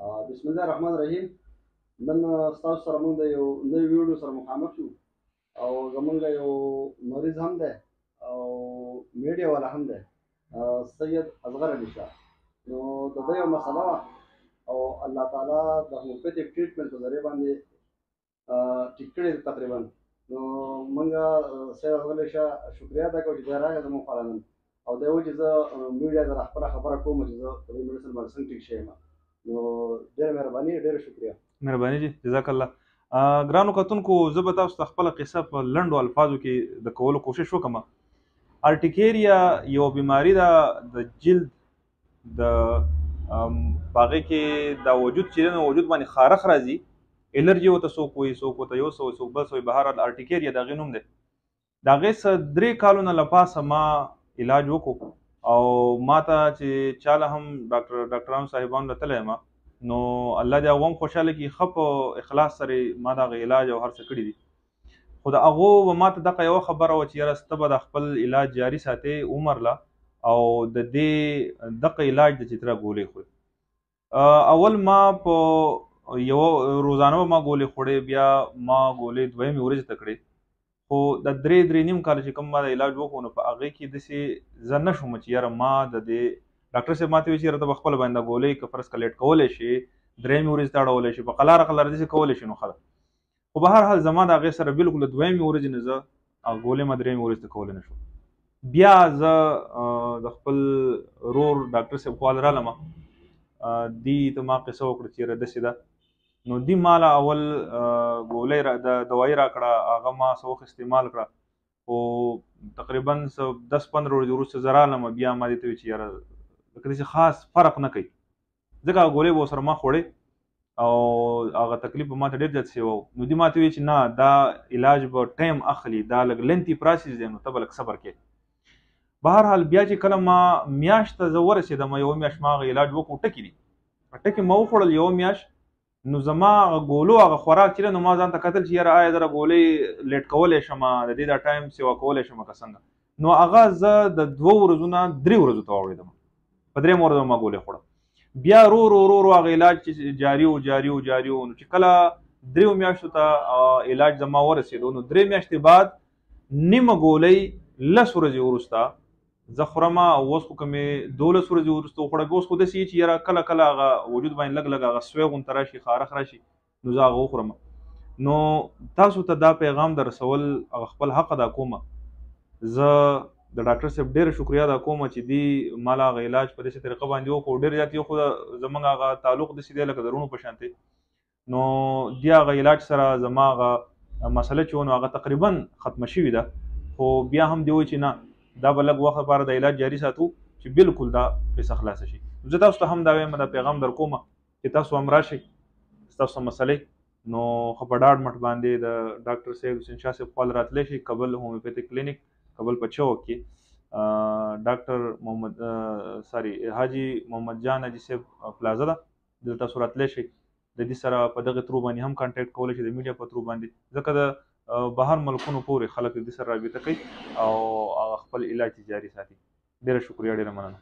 بسم الله الرحمن الرحیم. نن ستاسو سره موږ د یو نوي ویډیو سره مخامخ یو او زمونږ یو مریض هم دی او میډیا والا هم دی، سید اصغر علي شاه. نو د ده یو مسله وه او الله تعالی د هومیوپیتیک ټریټمنټ په ذریعه باندې ټیک کړې ده تقریبا. نو موږ سید اصغر علي شاه شکریه ادا کوو چې دی راغی زموږ خواله نن او دی وایي چې زه میډیا ته خپله خبره کوم چې زه په دې میډیسن باندې څنګه ټیک شوی یم. نو ډېره مهرباني، ډېره شکریه. مهرباني جي، جزاک الله. ګرانو کتونکو، زه به تاسو ته خپله قصه په لنډو الفاظو کې د کولو کوشش وکړم. ارټیکیریا یو بیماري ده د جلد د هغې کې د وجود چې دی نو وجود باندې خارښ راځي، الرجي ورته څوک وایي، څوک ورته یو څه وایي، څوک بل څه وایي. بهرحال ارټیکیریا د هغې نوم دی. د هغې څه 3 کالونه له پاسه ما علاج وکړو او ما ته چې چاله هم ډاکټرانو صاحبانو له تللی یم، نو الله دې هغه هم خوشحاله کړي، ښه په اخلاص سره ما د هغه علاج او هر څه کړي دي. خو د هغو به ما ته دغه یوه خبره وه چې یاره ته به د خپل علاج جاري ساتې عمر له او د دې دغه علاج د چې ته ګولۍ خورې. اول ما په یوه روزانه به ما ګولۍ خوړې، بیا ما ګولۍ دویمې ورځې ته کړې. خو د 3.5 کاله چې کوم ما د علاج وکړو نو په هغې کې داسې زه نه شوم چې یاره ما د دې ډاکټر صاحب ما ته وایي چې یاره ته به خپله باندې دا ګولۍ که فرض که لیټ کولی شي، 3مې ورځې ته اړولی شي، په قلاره قلاره داسې کولی شي نو ښه ده. خو به هر حال زما د هغې سره بالکل د 2مې ورځې نه زه ګولۍ ما 3مې ورځې ته کولی نه شوم. بیا زه د خپل ورور ډاکټر صاحب خواله رالم، دي ته ما قصه وکړه چې یاره داسې ده. نو دی ماله اول ګولۍ د دوایي راکړه، هغه ما څه وخت استعمال کړه، خو تقریبا 10-15 ورځې وروسته زه رالم، بیا ما دې ته وویل چې یاره لکه داسې خاص فرق نه کوي، ځکه هغه ګولۍ به ورسره ما خوړې او هغه تکلیف به ما ته ډېر زیات سوی و. نو دې ما ته وویل چې نه دا علاج به ټایم اخلي، دا لږ لینتي پروسس دی، نو ته به لږ صبر کوې. بهرحال بیا چې کله ما میاشت ته زه ورسېدم، یوه میاشت ما هغه علاج وکړو، ټکي دي ټکي ما وخوړل یوه میاشت. نو زما هغه ګولو هغه خوراک چې دی نو ما ځان ته کتل چې یاره آیا زه ګولۍ لیټ کولی شم، د دې دا ټایم سیوا کولی شم که څنګه. نو هغه زه د 2 ورځو نه 3 ورځو ته واوړېدم، په 3مه ورځ ما ګولۍ خوړه. بیا ورو هغه علاج چې جاري و نو چې کله 3 میاشتو ته علاج زما ورسېدو نو 3 میاشتې بعد نیمه ګولۍ 10 ورځې وروسته زه خورم او اوس خو که مې 12 ورځې وروسته وخوړه، اوس خو داسې چې یاره کله کله هغه وجود باندې لږ هغه سوی غونته راشي، خارښ راشي، نو زه هغه وخورم. نو تاسو ته دا پیغام در رسول هغه خپل حق ادا کوم. زه د ډاکټر صاحب ډېره شکریه ادا کوم چې دی ماله هغه علاج په داسې طریقه باندې وکړو. ډېر زیات یو خو زموږ هغه تعلق داسې دی لکه د وروڼو په شانتې. نو دې هغه علاج سره زما هغه مسله چې و نو هغه تقریبا ختمه شوې ده. خو بیا هم دی وایي چې نه دا به لږ وخت لپاره د علاج جاري ساتو چې بالکل دا قصه خلاصه شي. زه تاسو ته هم دا وایم، دا پیغام در کوم چې تاسو هم راشئ، ستاسو مسلې نو ښه په ډاډ مټ باندې د ډاکټر صاحب حسین شاه صاحب خواله راتلی شي، کابل هومیوپیتیک کلینیک، کابل په چوک کې ډاکټر حاجي محمد جان حاجي صاحب پلازه ده، دلته تاسو راتلی شئ. د دې سره په دغه ترو باندې هم کانټیکټ کولی شئ، د میډیا په ترو باندې، ځکه د بهر ملکونو پورې خلک د دې سره رابطه کوي او خپل علاج جاري ساتي. ډېره شکریه، ډېره مننه.